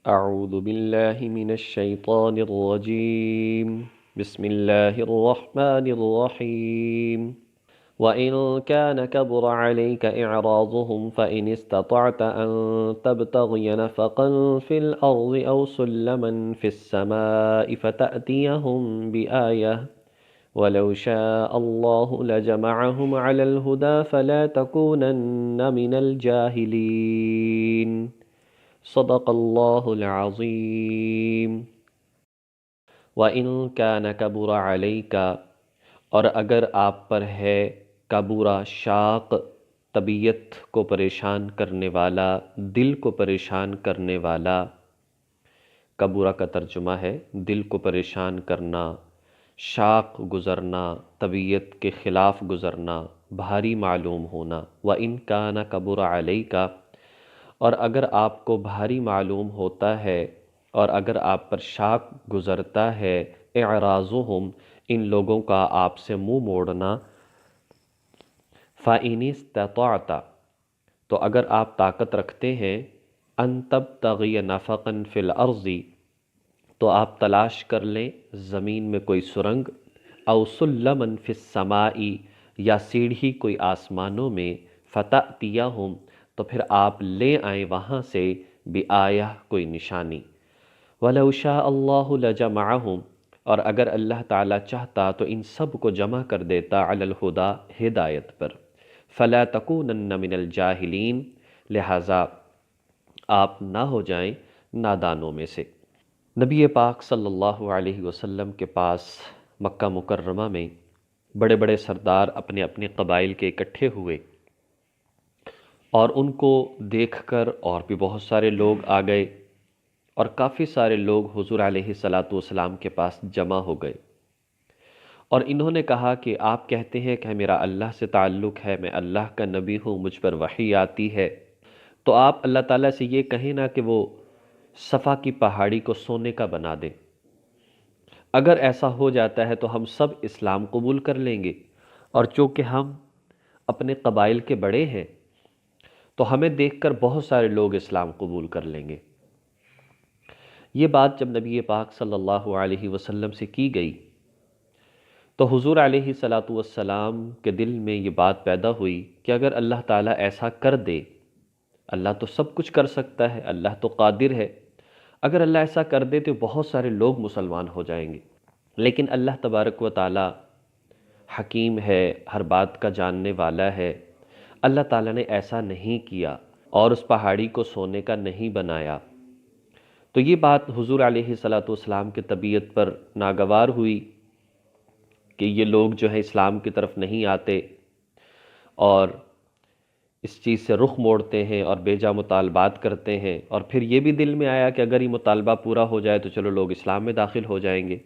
أعوذ بالله من الشيطان الرجيم بسم الله الرحمن الرحيم وإن كان كبر عليك إعراضهم فإن استطعت أن تبتغي نفقا في الأرض أو سلما في السماء فتأتيهم بآية ولو شاء الله لجمعهم على الهدى فلا تكونن من الجاهلين صدق اللہ العظیم۔ وَإِن كَانَ كَبُرَ عَلَيْكَ، اور اگر آپ پر ہے کبورا شاق، طبیعت کو پریشان کرنے والا، دل کو پریشان کرنے والا۔ کبورا کا ترجمہ ہے دل کو پریشان کرنا، شاق گزرنا، طبیعت کے خلاف گزرنا، بھاری معلوم ہونا۔ وَإِن كَانَ كَبُرَ عَلَيْكَ، اور اگر آپ کو بھاری معلوم ہوتا ہے اور اگر آپ پر شاق گزرتا ہے، اعراضهم، ان لوگوں کا آپ سے منہ موڑنا، فَإِنِ اسْتَطَعْتَ، تو اگر آپ طاقت رکھتے ہیں، أَن تَبْتَغِيَ نَفَقًا فِي الْأَرْضِ، تو آپ تلاش کر لیں زمین میں کوئی سرنگ، أَوْ سُلَّمًا فِي السَّمَاءِ، یا سیڑھی کوئی آسمانوں میں، فَتَأْتِيَهُمْ، تو پھر آپ لے آئیں وہاں سے بِآیہ، کوئی نشانی۔ وَلَوْ شَاءَ اللَّهُ لَجَمَعَهُمْ، اور اگر اللہ تعالیٰ چاہتا تو ان سب کو جمع کر دیتا، علی الہدی، ہدایت پر۔ فَلَا تَكُونَنَّ مِنَ الْجَاهِلِينَ، لہٰذا آپ نہ ہو جائیں نادانوں میں سے۔ نبی پاک صلی اللہ علیہ وسلم کے پاس مکہ مکرمہ میں بڑے بڑے سردار اپنے اپنے قبائل کے اکٹھے ہوئے، اور ان کو دیکھ کر اور بھی بہت سارے لوگ آ گئے، اور کافی سارے لوگ حضور علیہ السلام کے پاس جمع ہو گئے، اور انہوں نے کہا کہ آپ کہتے ہیں کہ میرا اللہ سے تعلق ہے، میں اللہ کا نبی ہوں، مجھ پر وحی آتی ہے، تو آپ اللہ تعالیٰ سے یہ کہیں نا کہ وہ صفا کی پہاڑی کو سونے کا بنا دیں۔ اگر ایسا ہو جاتا ہے تو ہم سب اسلام قبول کر لیں گے، اور چونکہ ہم اپنے قبائل کے بڑے ہیں تو ہمیں دیکھ کر بہت سارے لوگ اسلام قبول کر لیں گے۔ یہ بات جب نبی پاک صلی اللہ علیہ وسلم سے کی گئی تو حضور علیہ السلام کے دل میں یہ بات پیدا ہوئی کہ اگر اللہ تعالیٰ ایسا کر دے، اللہ تو سب کچھ کر سکتا ہے، اللہ تو قادر ہے، اگر اللہ ایسا کر دے تو بہت سارے لوگ مسلمان ہو جائیں گے، لیکن اللہ تبارک و تعالیٰ حکیم ہے، ہر بات کا جاننے والا ہے، اللہ تعالیٰ نے ایسا نہیں کیا اور اس پہاڑی کو سونے کا نہیں بنایا۔ تو یہ بات حضور علیہ السلام کے طبیعت پر ناگوار ہوئی کہ یہ لوگ جو ہے اسلام کی طرف نہیں آتے اور اس چیز سے رخ موڑتے ہیں اور بیجا مطالبات کرتے ہیں، اور پھر یہ بھی دل میں آیا کہ اگر یہ مطالبہ پورا ہو جائے تو چلو لوگ اسلام میں داخل ہو جائیں گے۔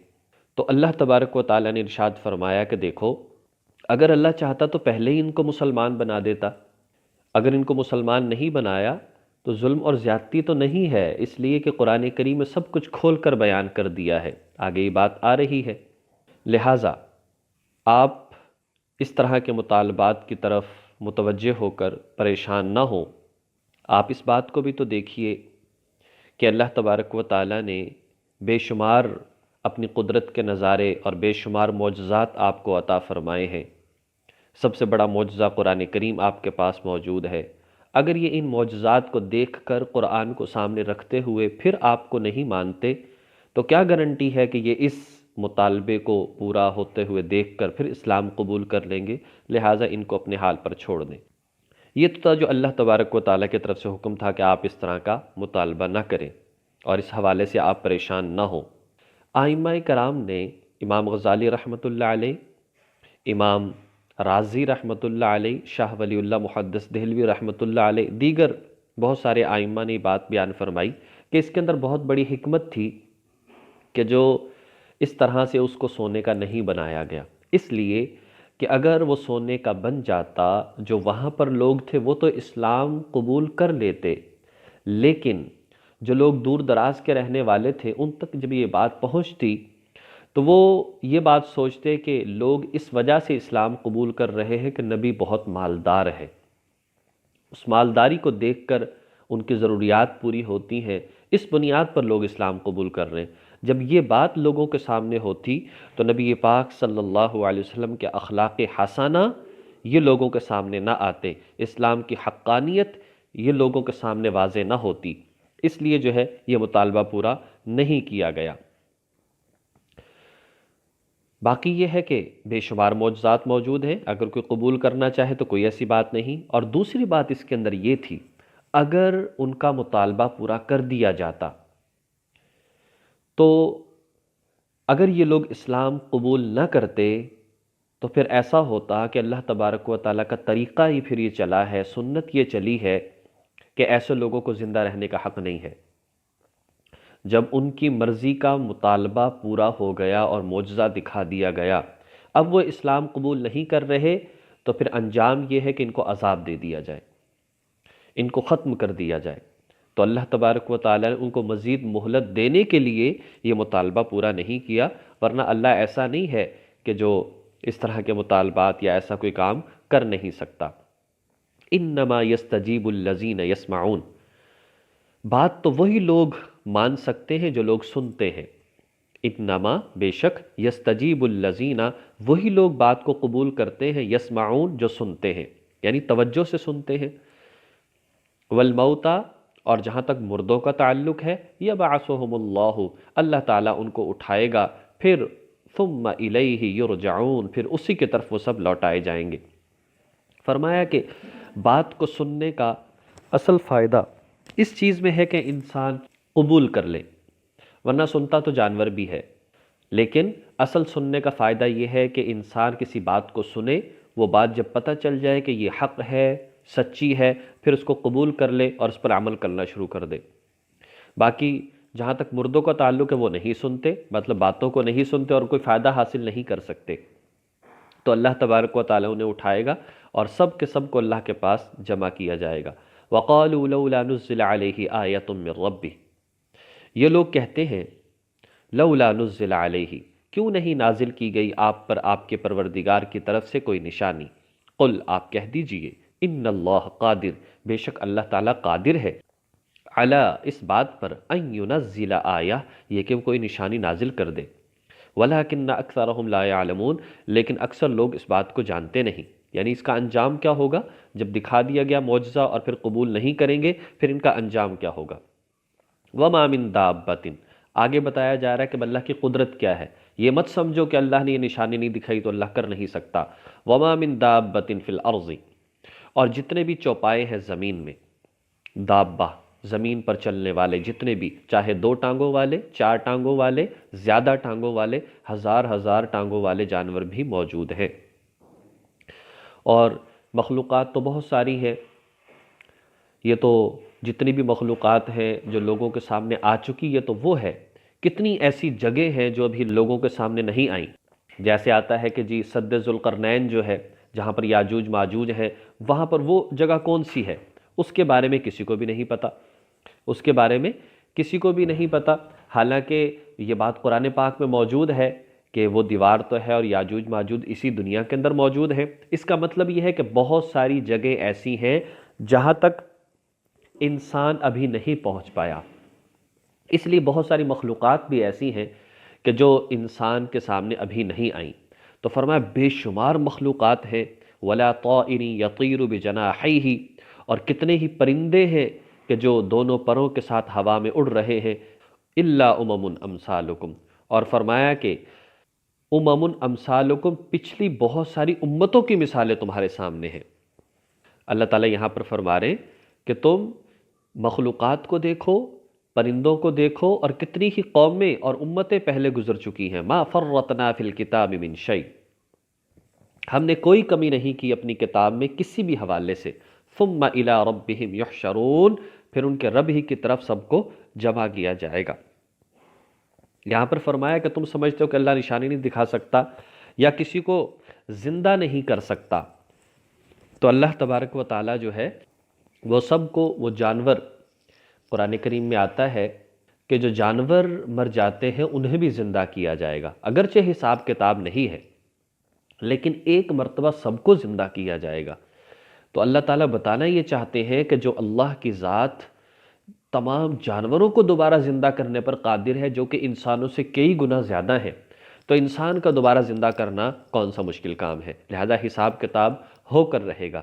تو اللہ تبارک و تعالیٰ نے ارشاد فرمایا کہ دیکھو، اگر اللہ چاہتا تو پہلے ہی ان کو مسلمان بنا دیتا، اگر ان کو مسلمان نہیں بنایا تو ظلم اور زیادتی تو نہیں ہے، اس لیے کہ قرآن کریم میں سب کچھ کھول کر بیان کر دیا ہے، آگے یہ بات آ رہی ہے۔ لہٰذا آپ اس طرح کے مطالبات کی طرف متوجہ ہو کر پریشان نہ ہوں۔ آپ اس بات کو بھی تو دیکھیے کہ اللہ تبارک و تعالیٰ نے بے شمار اپنی قدرت کے نظارے اور بے شمار معجزات آپ کو عطا فرمائے ہیں۔ سب سے بڑا معجزہ قرآن کریم آپ کے پاس موجود ہے۔ اگر یہ ان معجزات کو دیکھ کر قرآن کو سامنے رکھتے ہوئے پھر آپ کو نہیں مانتے تو کیا گارنٹی ہے کہ یہ اس مطالبے کو پورا ہوتے ہوئے دیکھ کر پھر اسلام قبول کر لیں گے؟ لہٰذا ان کو اپنے حال پر چھوڑ دیں۔ یہ تو تھا جو اللہ تبارک و تعالیٰ کی طرف سے حکم تھا کہ آپ اس طرح کا مطالبہ نہ کریں اور اس حوالے سے آپ پریشان نہ ہوں۔ ائمہ کرام نے، امام غزالی رحمۃ اللہ علیہ، امام رازی رحمۃ اللہ علیہ، شاہ ولی اللہ محدث دہلوی رحمۃ اللہ علیہ، دیگر بہت سارے ائمہ نے بات بیان فرمائی کہ اس کے اندر بہت بڑی حکمت تھی کہ جو اس طرح سے اس کو سونے کا نہیں بنایا گیا، اس لیے کہ اگر وہ سونے کا بن جاتا، جو وہاں پر لوگ تھے وہ تو اسلام قبول کر لیتے، لیکن جو لوگ دور دراز کے رہنے والے تھے ان تک جب یہ بات پہنچتی تو وہ یہ بات سوچتے کہ لوگ اس وجہ سے اسلام قبول کر رہے ہیں کہ نبی بہت مالدار ہے، اس مالداری کو دیکھ کر ان کی ضروریات پوری ہوتی ہیں، اس بنیاد پر لوگ اسلام قبول کر رہے ہیں۔ جب یہ بات لوگوں کے سامنے ہوتی تو نبی پاک صلی اللہ علیہ وسلم کے اخلاق حسنہ یہ لوگوں کے سامنے نہ آتے، اسلام کی حقانیت یہ لوگوں کے سامنے واضح نہ ہوتی، اس لیے جو ہے یہ مطالبہ پورا نہیں کیا گیا۔ باقی یہ ہے کہ بے شمار معجزات موجود ہیں، اگر کوئی قبول کرنا چاہے تو کوئی ایسی بات نہیں۔ اور دوسری بات اس کے اندر یہ تھی، اگر ان کا مطالبہ پورا کر دیا جاتا تو اگر یہ لوگ اسلام قبول نہ کرتے تو پھر ایسا ہوتا کہ اللہ تبارک و تعالیٰ کا طریقہ ہی پھر یہ چلا ہے، سنت یہ چلی ہے کہ ایسے لوگوں کو زندہ رہنے کا حق نہیں ہے۔ جب ان کی مرضی کا مطالبہ پورا ہو گیا اور معجزہ دکھا دیا گیا، اب وہ اسلام قبول نہیں کر رہے تو پھر انجام یہ ہے کہ ان کو عذاب دے دیا جائے، ان کو ختم کر دیا جائے۔ تو اللہ تبارک و تعالیٰ نے ان کو مزید مہلت دینے کے لیے یہ مطالبہ پورا نہیں کیا، ورنہ اللہ ایسا نہیں ہے کہ جو اس طرح کے مطالبات یا ایسا کوئی کام کر نہیں سکتا۔ انما یستجیب الذین یسمعون، بات تو وہی لوگ مان سکتے ہیں جو لوگ سنتے ہیں۔ انما بے شک، یستجیب الذین وہی لوگ بات کو قبول کرتے ہیں، یسمعون جو سنتے ہیں، یعنی توجہ سے سنتے ہیں۔ والموتى، اور جہاں تک مردوں کا تعلق ہے، یبعثہم اللہ، اللہ تعالیٰ ان کو اٹھائے گا، پھر ثم الیہ یرجعون، پھر اسی کی طرف وہ سب لوٹائے جائیں گے۔ فرمایا کہ بات کو سننے کا اصل فائدہ اس چیز میں ہے کہ انسان قبول کر لے، ورنہ سنتا تو جانور بھی ہے، لیکن اصل سننے کا فائدہ یہ ہے کہ انسان کسی بات کو سنے، وہ بات جب پتہ چل جائے کہ یہ حق ہے، سچی ہے، پھر اس کو قبول کر لے اور اس پر عمل کرنا شروع کر دے۔ باقی جہاں تک مردوں کا تعلق ہے وہ نہیں سنتے، مطلب باتوں کو نہیں سنتے اور کوئی فائدہ حاصل نہیں کر سکتے، تو اللہ تبارک و تعالیٰ انہیں اٹھائے گا اور سب کے سب کو اللہ کے پاس جمع کیا جائے گا۔ وَقَالُوا لَوْلَا نُزِّلَ عَلَيْهِ آيَةٌ مِّن رَبِّهِ، یہ لوگ کہتے ہیں لولا نزل علیہ، کیوں نہیں نازل کی گئی آپ پر آپ کے پروردگار کی طرف سے کوئی نشانی۔ قل، آپ کہہ دیجئے، ان اللہ قادر، بے شک اللہ تعالیٰ قادر ہے، علی، اس بات پر، ان ینزل آیہ، یہ کہ وہ کوئی نشانی نازل کر دے، ولکن اکثرہم لا یعلمون، لیکن اکثر لوگ اس بات کو جانتے نہیں۔ یعنی اس کا انجام کیا ہوگا؟ جب دکھا دیا گیا معجزہ اور پھر قبول نہیں کریں گے، پھر ان کا انجام کیا ہوگا؟ وما من دابۃ، آگے بتایا جا رہا ہے کہ اللہ کی قدرت کیا ہے، یہ مت سمجھو کہ اللہ نے یہ نشانی نہیں دکھائی تو اللہ کر نہیں سکتا۔ وما من دابۃ فی الارض، اور جتنے بھی چوپائے ہیں زمین میں، دابہ زمین پر چلنے والے جتنے بھی، چاہے 2 ٹانگوں والے، 4 ٹانگوں والے، زیادہ ٹانگوں والے، ہزار ٹانگوں والے جانور بھی موجود ہیں، اور مخلوقات تو بہت ساری ہیں۔ یہ تو جتنی بھی مخلوقات ہیں جو لوگوں کے سامنے آ چکی، یہ تو وہ ہے، کتنی ایسی جگہ ہیں جو ابھی لوگوں کے سامنے نہیں آئیں۔ جیسے آتا ہے کہ جی سد ذوالقرنین جو ہے، جہاں پر یاجوج ماجوج ہے، وہاں پر وہ جگہ کون سی ہے، اس کے بارے میں کسی کو بھی نہیں پتہ، اس کے بارے میں کسی کو بھی نہیں پتہ، حالانکہ یہ بات قرآن پاک میں موجود ہے کہ وہ دیوار تو ہے اور یاجوج ماجوج اسی دنیا کے اندر موجود ہیں۔ اس کا مطلب یہ ہے کہ بہت ساری جگہ ایسی ہیں جہاں تک انسان ابھی نہیں پہنچ پایا، اس لیے بہت ساری مخلوقات بھی ایسی ہیں کہ جو انسان کے سامنے ابھی نہیں آئیں۔ تو فرمایا بے شمار مخلوقات ہیں، وَلَا طَائِرٍ يَطِيرُ بِجَنَاحَيْهِ، اور کتنے ہی پرندے ہیں کہ جو دونوں پروں کے ساتھ ہوا میں اڑ رہے ہیں، إِلَّا أُمَمٌ أَمْثَالُكُمْ، اور فرمایا کہ أُمَمٌ أَمْثَالُكُمْ، پچھلی بہت ساری امتوں کی مثالیں تمہارے سامنے ہیں۔ اللہ تعالیٰ یہاں پر فرما رہے ہیں کہ تم مخلوقات کو دیکھو، پرندوں کو دیکھو، اور کتنی ہی قومیں اور امتیں پہلے گزر چکی ہیں۔ ما فرطنا فی الکتاب من شیء، ہم نے کوئی کمی نہیں کی اپنی کتاب میں کسی بھی حوالے سے۔ ثم الی ربہم یحشرون، پھر ان کے رب ہی کی طرف سب کو جمع کیا جائے گا۔ یہاں پر فرمایا کہ تم سمجھتے ہو کہ اللہ نشانی نہیں دکھا سکتا یا کسی کو زندہ نہیں کر سکتا، تو اللہ تبارک و تعالیٰ جو ہے وہ سب کو، وہ جانور، قرآن کریم میں آتا ہے کہ جو جانور مر جاتے ہیں انہیں بھی زندہ کیا جائے گا، اگرچہ حساب کتاب نہیں ہے، لیکن ایک مرتبہ سب کو زندہ کیا جائے گا۔ تو اللہ تعالیٰ بتانا یہ چاہتے ہیں کہ جو اللہ کی ذات تمام جانوروں کو دوبارہ زندہ کرنے پر قادر ہے، جو کہ انسانوں سے کئی گنا زیادہ ہے، تو انسان کا دوبارہ زندہ کرنا کون سا مشکل کام ہے؟ لہذا حساب کتاب ہو کر رہے گا۔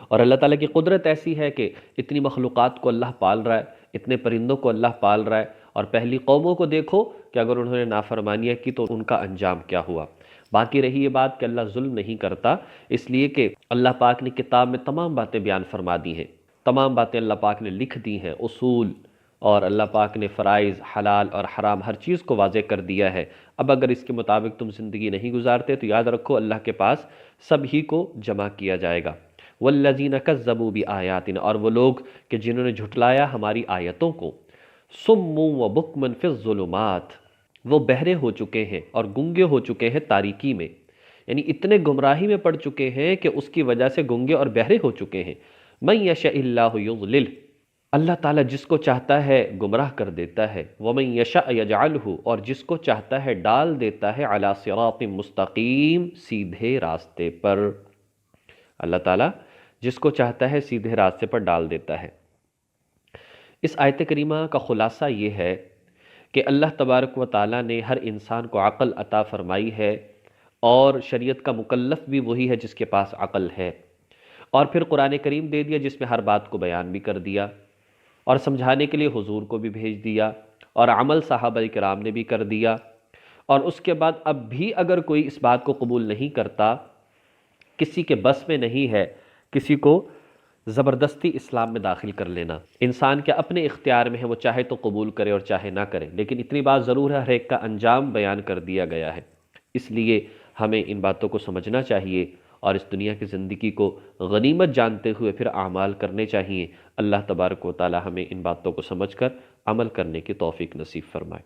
اور اللہ تعالیٰ کی قدرت ایسی ہے کہ اتنی مخلوقات کو اللہ پال رہا ہے، اتنے پرندوں کو اللہ پال رہا ہے، اور پہلی قوموں کو دیکھو کہ اگر انہوں نے نافرمانیاں کی تو ان کا انجام کیا ہوا۔ باقی رہی یہ بات کہ اللہ ظلم نہیں کرتا، اس لیے کہ اللہ پاک نے کتاب میں تمام باتیں بیان فرما دی ہیں، تمام باتیں اللہ پاک نے لکھ دی ہیں، اصول، اور اللہ پاک نے فرائض، حلال اور حرام ہر چیز کو واضح کر دیا ہے۔ اب اگر اس کے مطابق تم زندگی نہیں گزارتے تو یاد رکھو اللہ کے پاس سب ہی کو جمع کیا جائے گا۔ والذین کذبوا بآیاتنا، اور وہ لوگ کہ جنہوں نے جھٹلایا ہماری آیتوں کو، صم و بکم فی الظلمات، وہ بہرے ہو چکے ہیں اور گنگے ہو چکے ہیں تاریکی میں، یعنی اتنے گمراہی میں پڑ چکے ہیں کہ اس کی وجہ سے گنگے اور بہرے ہو چکے ہیں۔ من یشاء اللہ یضلل، اللہ تعالیٰ جس کو چاہتا ہے گمراہ کر دیتا ہے، ومن یشاء یجعلہ، اور جس کو چاہتا ہے ڈال دیتا ہے، علی صراط مستقیم، سیدھے راستے پر۔ اللہ تعالیٰ جس کو چاہتا ہے سیدھے راستے پر ڈال دیتا ہے۔ اس آیت کریمہ کا خلاصہ یہ ہے کہ اللہ تبارک و تعالیٰ نے ہر انسان کو عقل عطا فرمائی ہے، اور شریعت کا مکلف بھی وہی ہے جس کے پاس عقل ہے، اور پھر قرآن کریم دے دیا جس میں ہر بات کو بیان بھی کر دیا، اور سمجھانے کے لیے حضور کو بھی بھیج دیا، اور عمل صحابہ کرام نے بھی کر دیا، اور اس کے بعد اب بھی اگر کوئی اس بات کو قبول نہیں کرتا، کسی کے بس میں نہیں ہے کسی کو زبردستی اسلام میں داخل کر لینا، انسان کے اپنے اختیار میں ہے، وہ چاہے تو قبول کرے اور چاہے نہ کرے، لیکن اتنی بات ضرور ہے ہر ایک کا انجام بیان کر دیا گیا ہے۔ اس لیے ہمیں ان باتوں کو سمجھنا چاہیے اور اس دنیا کی زندگی کو غنیمت جانتے ہوئے پھر اعمال کرنے چاہیے۔ اللہ تبارک و تعالی ہمیں ان باتوں کو سمجھ کر عمل کرنے کی توفیق نصیب فرمائے۔